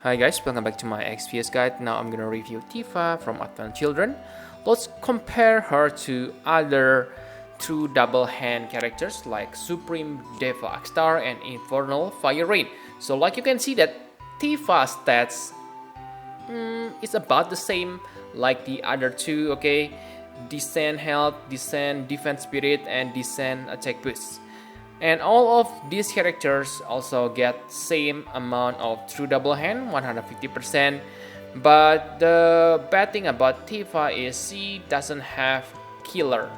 Hi guys, welcome back to my XPS guide. Now I'm gonna review Tifa from Advent Children. Let's compare her to other true double hand characters like Supreme Devil Star and Infernal Fire Rain. So like you can see that Tifa stats is about the same like the other two, okay? Descent health, descent defense spirit, and descent attack boost. And all of these characters also get same amount of true double hand, 150%. But the bad thing about Tifa is she doesn't have killer.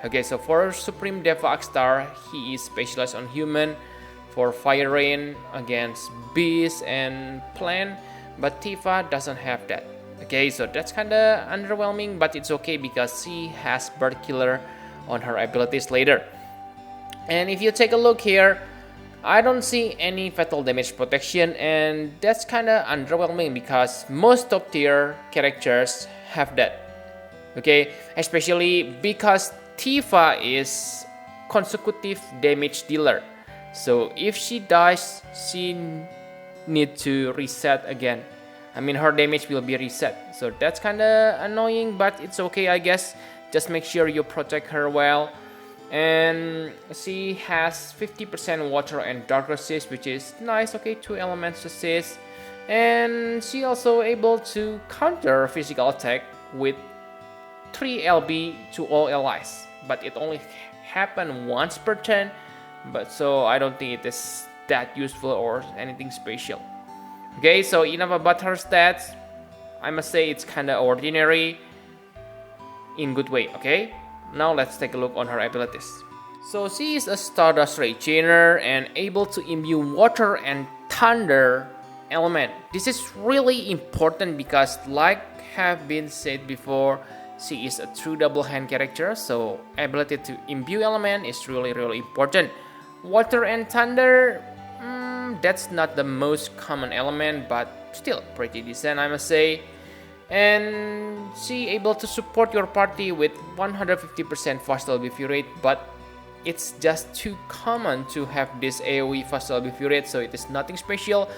Okay, so for Supreme Devil Star, he is specialized on human. For Fire Rain against beast and plant, but Tifa doesn't have that. Okay, so that's kinda underwhelming, but it's okay because she has bird killer on her abilities later. And if you take a look here, I don't see any fatal damage protection, and that's kinda underwhelming because most top tier characters have that. Okay, especially because Tifa is consecutive damage dealer. So if she dies, she need to reset again. I mean, her damage will be reset. So that's kinda annoying, but it's okay, I guess. Just make sure you protect her well. And she has 50% water and dark resist, which is nice. Okay, 2 elements resist. And she also able to counter physical attack with 3 LB to all allies. But it only happen once per turn. But so I don't think it is that useful or anything special. Okay, so enough about her stats. I must say it's kinda ordinary in good way, okay? Now let's take a look on her abilities. So she is a Stardust Ray Chainer and able to imbue water and thunder element. This is really important because like have been said before, she is a true double hand character, so ability to imbue element is really important. Water and thunder, that's not the most common element, but still pretty decent, I must say. And she able to support your party with 150% fast LB rate, but it's just too common to have this AoE fast LB rate, so it is nothing special.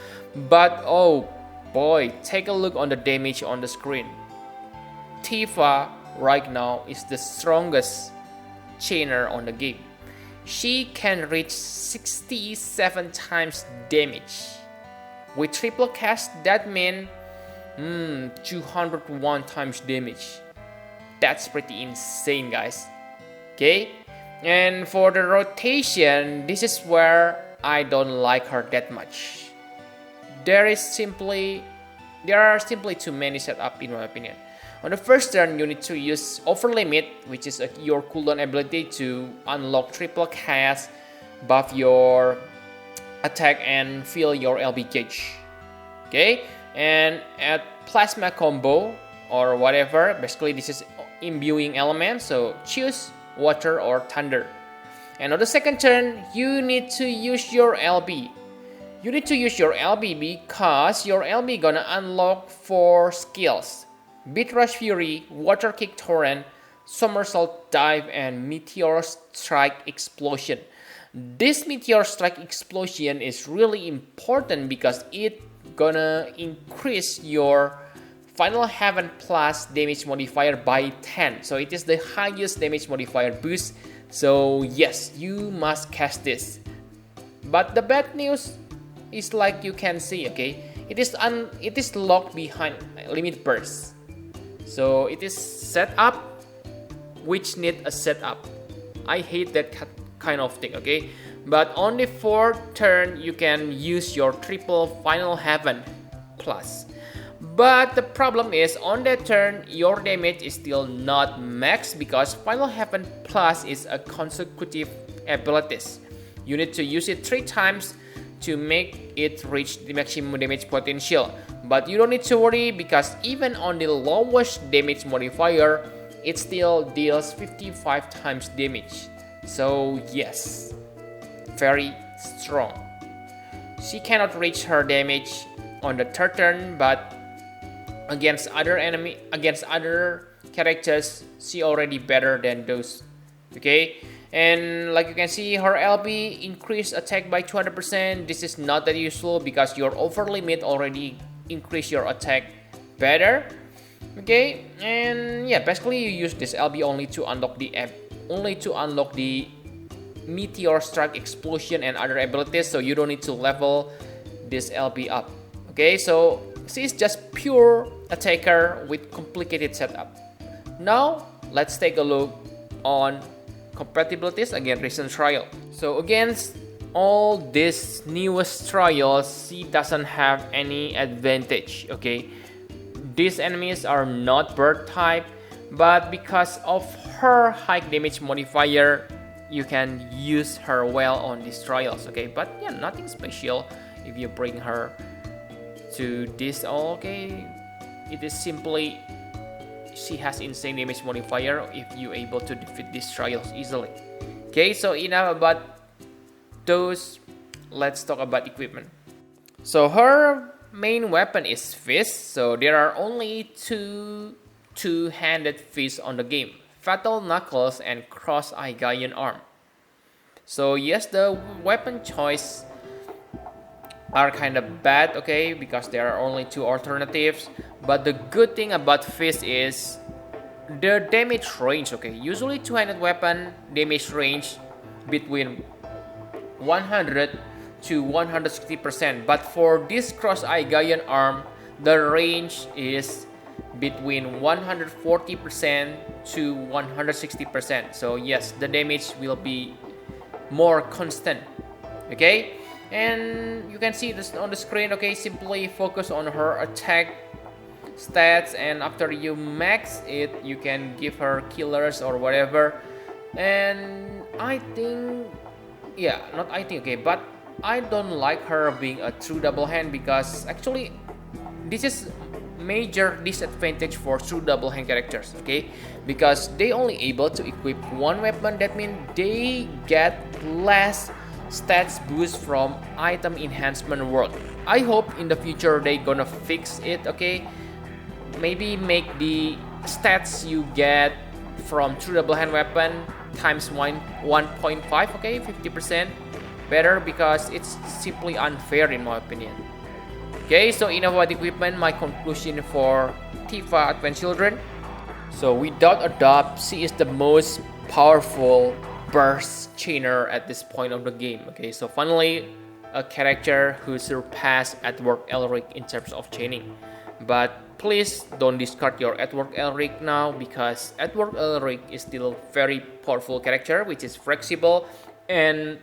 But oh boy, take a look on the damage on the screen. Tifa right now is the strongest chainer on the game. She can reach 67 times damage. With triple cast, that means 201 times damage. That's pretty insane, guys. Okay, and for the rotation, this is where I don't like her that much. There are simply too many setup in my opinion. On the first turn, you need to use Over Limit, which is your cooldown ability to unlock triple cast, buff your attack, and fill your LB gauge. Okay, and at Plasma Combo or whatever, basically this is imbuing element, so choose water or thunder. And on the second turn, you need to use your LB. You need to use your LB because your LB gonna unlock 4 skills: Beat Rush Fury, Water Kick Torrent, Somersault Dive, and Meteor Strike Explosion. This Meteor Strike Explosion is really important because it gonna increase your Final Heaven Plus damage modifier by 10. So it is the highest damage modifier boost. So yes, you must cast this. But the bad news is like you can see, okay, it is locked behind limit burst. So it is set up, which need a setup. I hate that kind of thing, okay? But on the 4th turn, you can use your triple Final Heaven Plus. But the problem is, on that turn, your damage is still not max because Final Heaven Plus is a consecutive abilities. You need to use it 3 times to make it reach the maximum damage potential. But you don't need to worry because even on the lowest damage modifier, it still deals 55 times damage. So yes, very strong. She cannot reach her damage on the 3rd turn, but against other characters, she already better than those. Okay, and like you can see, her LB increased attack by 200%. This is not that useful because your over limit already increase your attack better. Okay, and yeah, basically you use this LB only to unlock the meteor strike, explosion, and other abilities, so you don't need to level this LB up. Okay, so she's just pure attacker with complicated setup. Now let's take a look on compatibilities against recent trial. So against all these newest trials, she doesn't have any advantage. Okay, these enemies are not bird type, but because of her high damage modifier, you can use her well on these trials. Okay, but yeah, nothing special if you bring her to this. Okay, it is simply she has insane damage modifier if you able to defeat these trials easily. Okay, so enough about those. Let's talk about equipment. So her main weapon is fist. So there are only two-handed fists on the game: Fatal Knuckles and Cross-Eye Giant Arm. So yes, the weapon choice are kind of bad, okay, because there are only two alternatives. But the good thing about fist is the damage range. Okay, usually two-handed weapon damage range between 100 to 160%, but for this Cross-Eye Giant Arm, the range is between 140% to 160%. So yes, the damage will be more constant. Okay, and you can see this on the screen. Okay, simply focus on her attack stats, and after you max it, you can give her killers or whatever. And I think, yeah, not I think, okay, but I don't like her being a true double hand, because actually this is major disadvantage for true double hand characters. Okay, because they only able to equip one weapon. That means they get less stats boost from item enhancement world. I hope in the future they gonna fix it. Okay, maybe make the stats you get from true double hand weapon times 1.5. Okay, 50% better, because it's simply unfair in my opinion. Okay, so enough about equipment. My conclusion for Tifa Advent Children. So without a doubt, she is the most powerful burst chainer at this point of the game. Okay, so finally a character who surpassed Edward Elric in terms of chaining. But please don't discard your Edward Elric now, because Edward Elric is still very powerful character, which is flexible and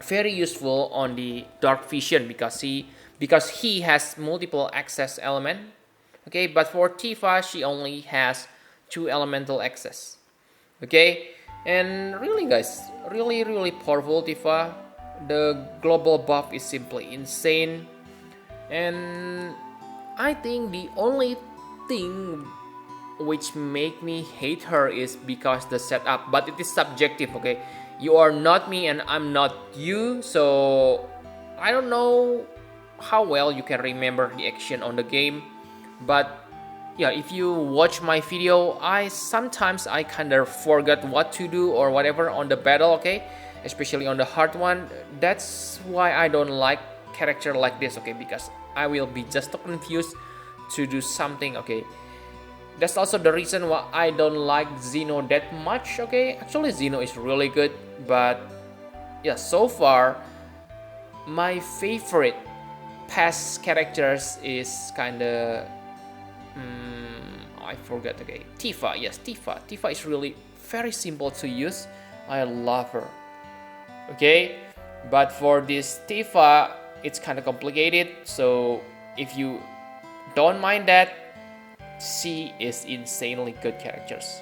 very useful on the dark vision, because he has multiple access element. Okay, but for Tifa, she only has 2 elemental access. Okay, and really guys, really powerful Tifa. The global buff is simply insane, and I think the only thing which make me hate her is because the setup, but it is subjective. Okay, you are not me and I'm not you, so I don't know how well you can remember the action on the game. But yeah, if you watch my video, sometimes I kind of forget what to do or whatever on the battle. Okay, especially on the hard one. That's why I don't like character like this. Okay, because I will be just confused to do something. Okay, that's also the reason why I don't like Xeno that much. Okay, actually Xeno is really good, but yeah, so far my favorite past characters is kinda I forgot. Okay, Tifa. Yes, Tifa is really very simple to use. I love her. Okay, but for this Tifa, it's kind of complicated. So if you don't mind that, she is insanely good characters.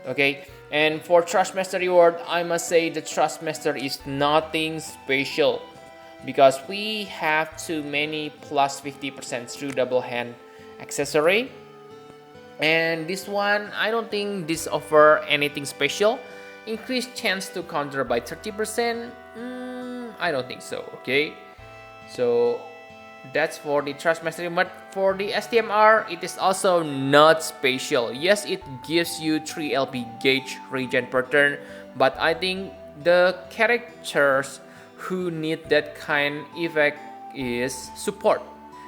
Okay, and for Trustmaster reward, I must say the Trustmaster is nothing special, because we have too many plus 50% true double hand accessory, and this one I don't think this offer anything special. Increased chance to counter by 30%. I don't think so. Okay, so that's for the Trustmaster. But for the STMR, it is also not special. Yes, it gives you 3 LP gauge regen per turn, but I think the characters who need that kind effect is support,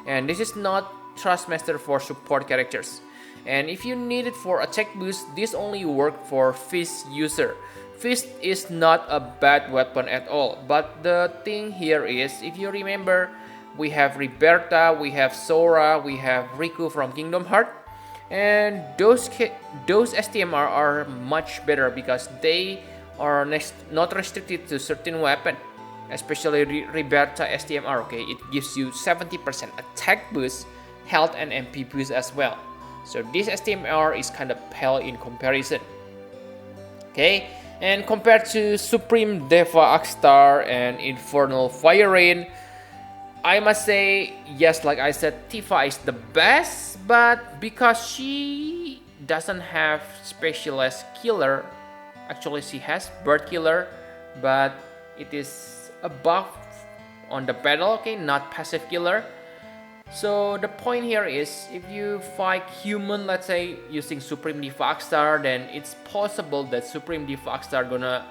and this is not Thrustmaster for support characters. And if you need it for attack boost, this only works for Fist user. Fist is not a bad weapon at all, but the thing here is, if you remember, we have Roberta, we have Sora, we have Riku from Kingdom Hearts, and those STMR are much better because they are not restricted to certain weapon, especially Roberta STMR. Okay, it gives you 70% attack boost, health, and MP boost as well. So this STMR is kind of pale in comparison. Okay, and compared to Supreme Deva Akstar and Infernal Fire Rain, I must say, yes, like I said, Tifa is the best, but because she doesn't have specialized killer, actually she has bird killer, but it is a buff on the battle, okay, not passive killer. So the point here is, if you fight human, let's say using Supreme Deva Akstar, then it's possible that Supreme Deva Akstar gonna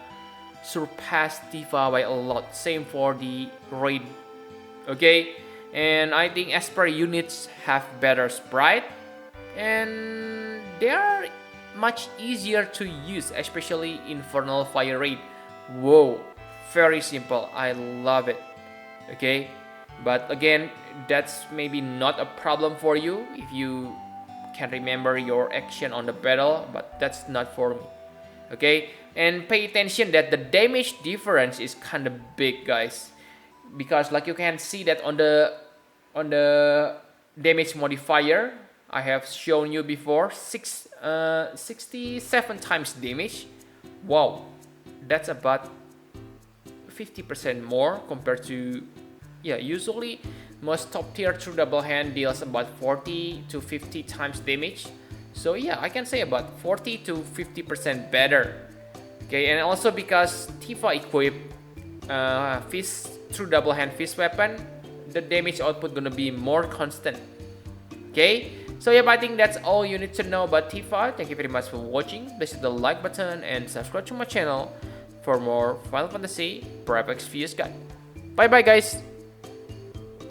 surpass Tifa by a lot. Same for the raid. Okay, and I think Esper units have better sprite, and they are much easier to use, especially Infernal Fire Raid. Whoa, very simple. I love it. Okay, but again, that's maybe not a problem for you if you can remember your action on the battle, but that's not for me. Okay, and pay attention that the damage difference is kind of big, guys, because like you can see that on the damage modifier I have shown you before, 67 times damage. Wow, that's about 50% more compared to, yeah, usually most top tier true double hand deals about 40 to 50 times damage. So yeah, I can say about 40 to 50% better. Okay, and also because Tifa equipped fist true double hand fist weapon, the damage output gonna be more constant. Okay, so yeah, I think that's all you need to know about Tifa. Thank you very much for watching. Please hit the like button and subscribe to my channel for more Final Fantasy Prep Exvius guide. Bye bye, guys.